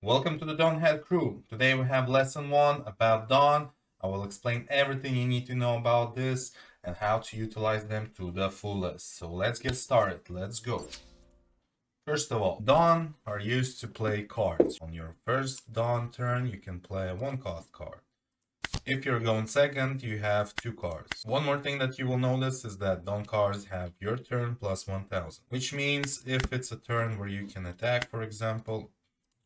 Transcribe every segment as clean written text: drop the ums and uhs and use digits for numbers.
Welcome to the donhat crew. Today we have lesson 1 about Dawn. I will explain everything you need to know about this and how to utilize them to the fullest. So let's get started. Let's go. First of all, Dawn are used to play cards. On your first Dawn turn, you can play a 1-cost card. If you're going second, you have 2 cards. One more thing that you will notice is that Dawn cards have your turn plus 1000, which means if it's a turn where you can attack, for example,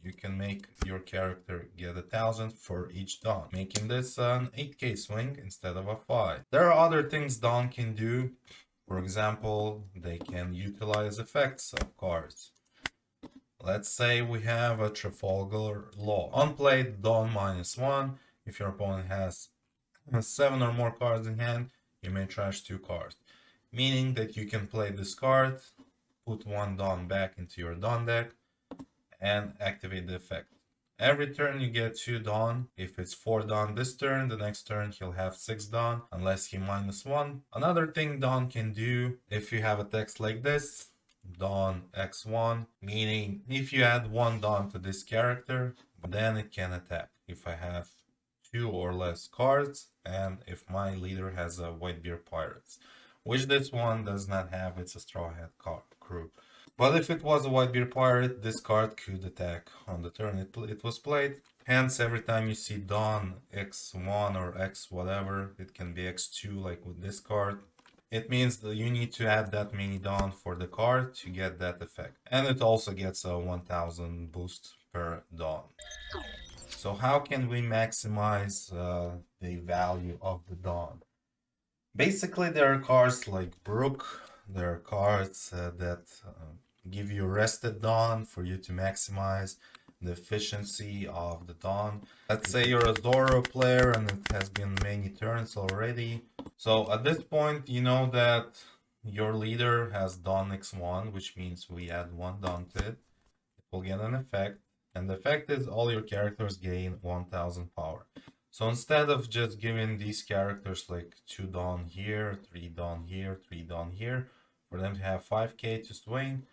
you can make your character get 1000 for each Dawn, making this an 8k swing instead of a 5. There are other things Dawn can do. For example, they can utilize effects of cards. Let's say we have a Trafalgar Law. Unplayed Dawn -1. If your opponent has 7 or more cards in hand, you may trash 2 cards. Meaning that you can play this card, put 1 Dawn back into your Dawn deck, and activate the effect. Every turn you get 2 Dawn. If it's 4 Dawn this turn, the next turn he'll have 6 Dawn, unless he -1. Another thing Dawn can do, if you have a text like this, Dawn X1, meaning if you add 1 Dawn to this character, then it can attack. If I have 2 or less cards, and if my leader has a Whitebeard Pirates, which this one does not have, it's a Straw Hat crew. But if it was a Whitebeard Pirate, this card could attack on the turn it was played. Hence, every time you see Dawn X1 or X whatever, it can be X2 like with this card. It means that you need to add that many Dawn for the card to get that effect. And it also gets a 1000 boost per Dawn. So how can we maximize the value of the Dawn? Basically, there are cards like Brook. There are cards that give you rested Dawn for you to maximize the efficiency of the Dawn. Let's say you're a Zoro player and it has been many turns already. So at this point, you know that your leader has Dawn X1, which means we add 1 Dawn to it. It will get an effect. And the effect is all your characters gain 1000 power. So instead of just giving these characters like 2 Dawn here, 3 Dawn here, 3 Dawn here, for them to have 5k to swing,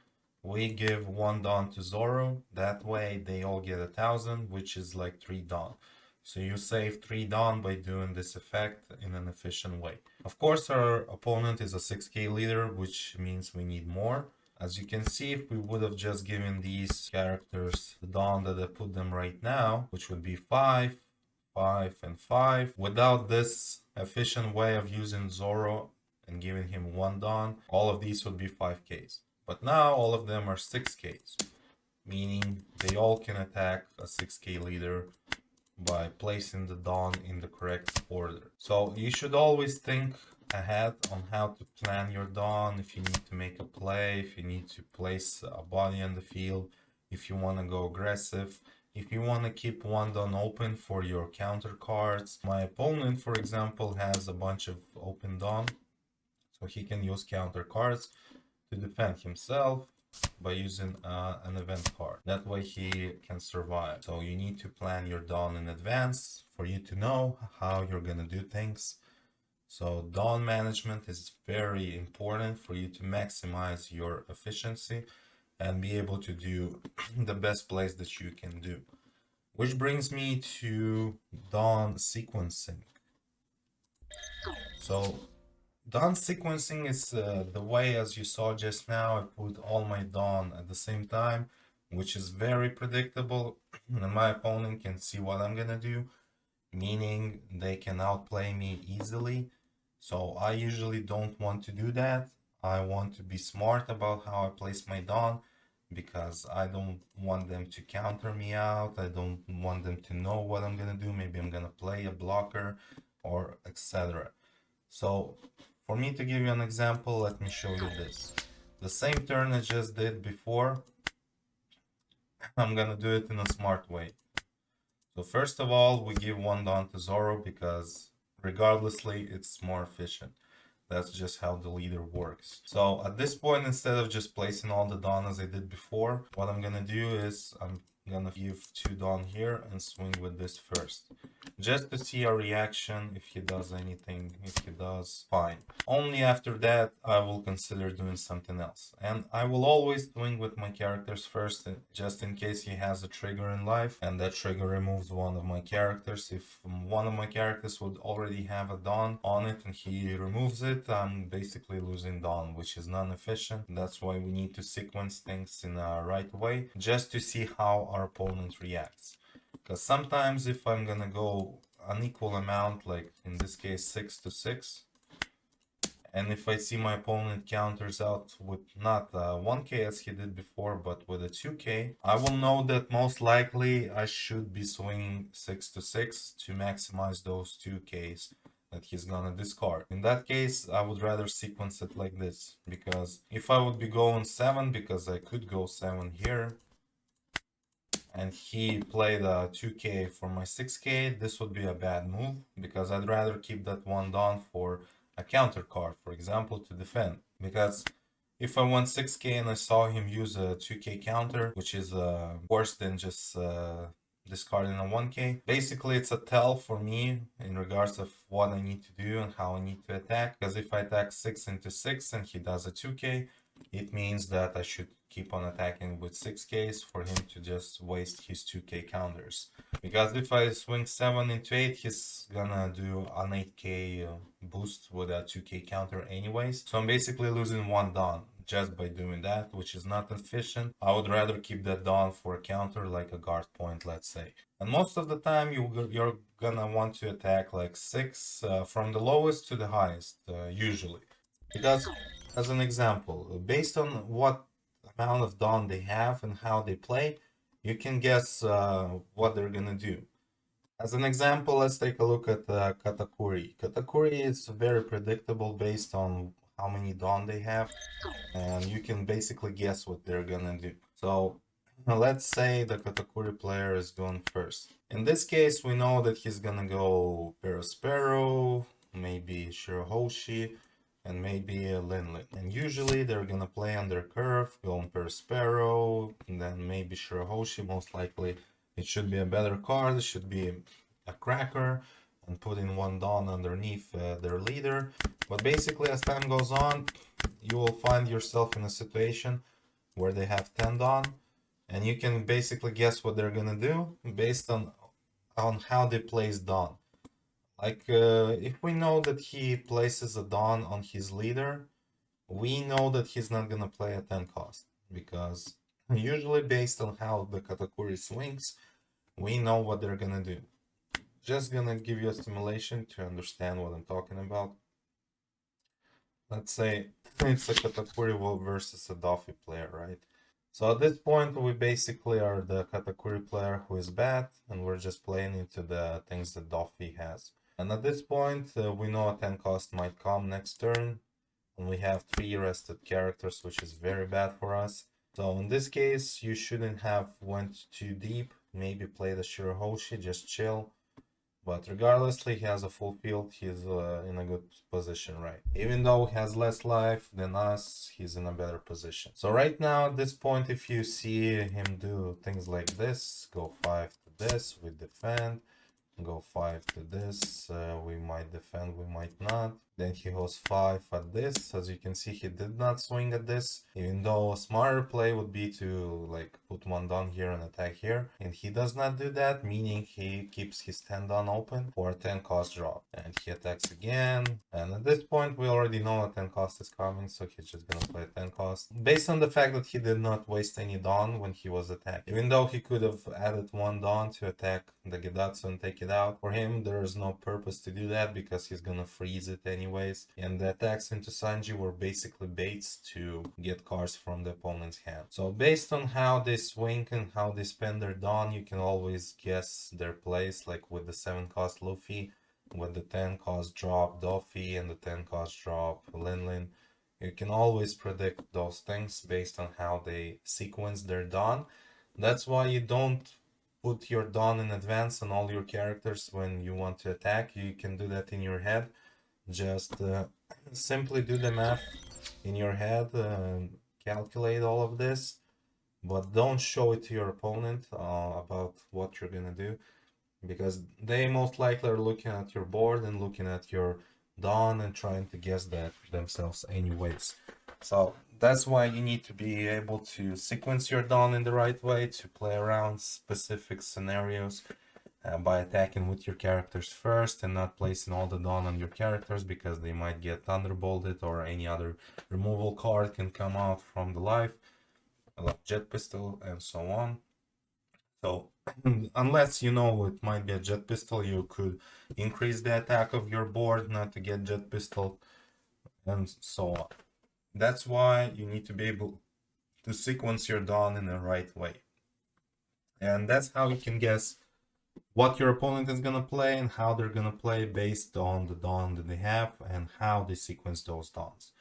we give 1 Dawn to Zoro. That way they all get 1000, which is like 3 Dawn. So you save 3 Dawn by doing this effect in an efficient way. Of course, our opponent is a 6k leader, which means we need more. As you can see, if we would have just given these characters the Dawn that I put them right now, which would be 5, 5, and 5, without this efficient way of using Zoro and giving him 1 Dawn, all of these would be 5Ks. But now all of them are 6Ks, meaning they all can attack a 6K leader by placing the Dawn in the correct order. So you should always think ahead on how to plan your Dawn, if you need to make a play, if you need to place a body on the field, if you want to go aggressive, if you want to keep 1 Dawn open for your counter cards. My opponent, for example, has a bunch of open Dawn, so he can use counter cards to defend himself by using an event card. That way he can survive. So you need to plan your Dawn in advance for you to know how you're gonna do things. So Dawn management is very important for you to maximize your efficiency and be able to do the best plays that you can do. Which brings me to Dawn sequencing. So Dawn sequencing is the way, as you saw just now, I put all my Dawn at the same time, which is very predictable, and my opponent can see what I'm gonna do, meaning they can outplay me easily. So I usually don't want to do that. I want to be smart about how I place my Dawn, because I don't want them to counter me out. I don't want them to know what I'm gonna do. Maybe I'm gonna play a blocker or etc. So for me to give you an example, let me show you this. The same turn I just did before, I'm gonna do it in a smart way. So first of all, we give 1 Dawn to Zoro because regardlessly, it's more efficient. That's just how the leader works. So at this point, instead of just placing all the Dawn as I did before, what I'm gonna do is I'm gonna give 2 Dawn here and swing with this first. Just to see a reaction, if he does anything. If he does, fine. Only after that I will consider doing something else. And I will always swing with my characters first, just in case he has a trigger in life, and that trigger removes one of my characters. If one of my characters would already have a Dawn on it and he removes it, I'm basically losing Dawn, which is non-efficient. That's why we need to sequence things in a right way, just to see how our opponent reacts. Because sometimes if I'm gonna go an equal amount, like in this case 6 to 6, and if I see my opponent counters out with not 1k as he did before, but with a 2k, I will know that most likely I should be swinging 6 to 6 to maximize those 2ks that he's gonna discard. In that case, I would rather sequence it like this, because if I would be going 7, because I could go 7 here, and he played a 2k for my 6k, this would be a bad move, because I'd rather keep that one down for a counter card, for example, to defend. Because if I went 6k and I saw him use a 2k counter, which is worse than just discarding a 1k, basically it's a tell for me in regards of what I need to do and how I need to attack. Because if I attack 6 into 6 and he does a 2k, it means that I should keep on attacking with 6ks for him to just waste his 2k counters. Because if I swing 7 into 8, he's gonna do an 8k boost with a 2k counter anyways. So I'm basically losing one Dawn just by doing that, which is not efficient. I would rather keep that Dawn for a counter, like a guard point, let's say. And most of the time you're gonna want to attack like 6 from the lowest to the highest, usually. Because, as an example, based on what amount of Dawn they have and how they play, you can guess what they're gonna do. As an example, let's take a look at Katakuri. Katakuri is very predictable based on how many Dawn they have, and you can basically guess what they're gonna do. So let's say the Katakuri player is going first. In this case, we know that he's gonna go Perospero, maybe Shirahoshi, and maybe a Linlin. And usually they're gonna play on their curve, going Perospero, and then maybe Shirahoshi. Most likely it should be a better card, it should be a cracker, and put in one Dawn underneath their leader. But basically, as time goes on, you will find yourself in a situation where they have 10 Dawn, and you can basically guess what they're gonna do based on how they place Dawn. Like, if we know that he places a Dawn on his leader, we know that he's not gonna play a 10 cost, because usually based on how the Katakuri swings, we know what they're gonna do. Just gonna give you a simulation to understand what I'm talking about. Let's say it's a Katakuri versus a Doffy player, right? So at this point, we basically are the Katakuri player who is bad, and we're just playing into the things that Doffy has. And at this point, we know a 10 cost might come next turn, and we have 3 rested characters, which is very bad for us. So in this case, you shouldn't have went too deep, maybe play the Shirahoshi, just chill. But regardless, he has a full field, he's in a good position, right? Even though he has less life than us, he's in a better position. So right now, at this point, if you see him do things like this, go 5 to this, we defend, go 5 to this, we might defend, we might not. Then he goes 5 at this. As you can see, he did not swing at this, even though a smarter play would be to like put one down here and attack here, and he does not do that, meaning he keeps his 10 down open for a 10 cost drop, and he attacks again. And at this point we already know a 10 cost is coming, so he's just gonna play a 10 cost based on the fact that he did not waste any dawn when he was attacked. Even though he could have added one dawn to attack the Gedatsu and take it out, for him there is no purpose to do that because he's gonna freeze it anyways. And the attacks into Sanji were basically baits to get cards from the opponent's hand. So based on how they swing and how they spend their dawn, you can always guess their place, like with the 7 cost Luffy, with the 10 cost drop Doffy, and the 10 cost drop Linlin. You can always predict those things based on how they sequence their dawn. That's why you don't put your dawn in advance on all your characters when you want to attack. You can do that in your head. Just simply do the math in your head, calculate all of this, but don't show it to your opponent about what you're gonna do, because they most likely are looking at your board and looking at your dawn and trying to guess that themselves anyways. So that's why you need to be able to sequence your dawn in the right way to play around specific scenarios by attacking with your characters first and not placing all the dawn on your characters, because they might get thunderbolted or any other removal card can come out from the life, like jet pistol and so on. So unless you know it might be a jet pistol, you could increase the attack of your board not to get jet pistol and so on. That's why you need to be able to sequence your dawn in the right way. And that's how you can guess what your opponent is going to play and how they're going to play based on the dawn that they have and how they sequence those dawns.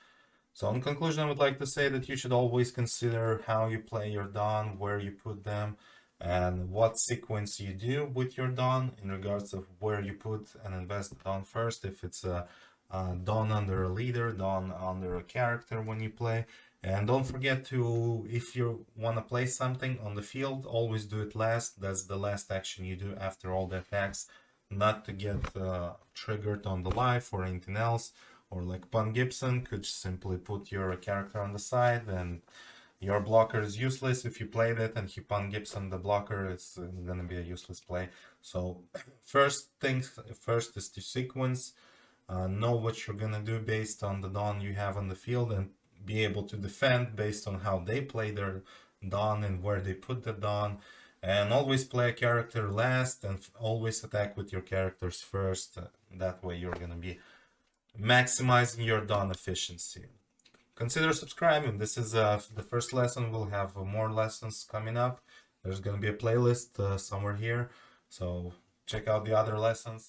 So in conclusion, I would like to say that you should always consider how you play your dawn, where you put them, and what sequence you do with your dawn in regards of where you put and invest the dawn first. If it's a dawn under a leader, dawn under a character when you play. And don't forget to, if you want to play something on the field, always do it last. That's the last action you do after all the attacks, not to get triggered on the life or anything else. Or like Pun Gibson could simply put your character on the side and your blocker is useless. If you played it and he Pun Gibson the blocker, it's gonna be a useless play. So first things first is to sequence, know what you're gonna do based on the dawn you have on the field, and be able to defend based on how they play their dawn and where they put the dawn. And always play a character last and always attack with your characters first. That way you're gonna be maximizing your dawn efficiency. Consider subscribing. This is the first lesson. We'll have more lessons coming up. There's going to be a playlist somewhere here, so check out the other lessons.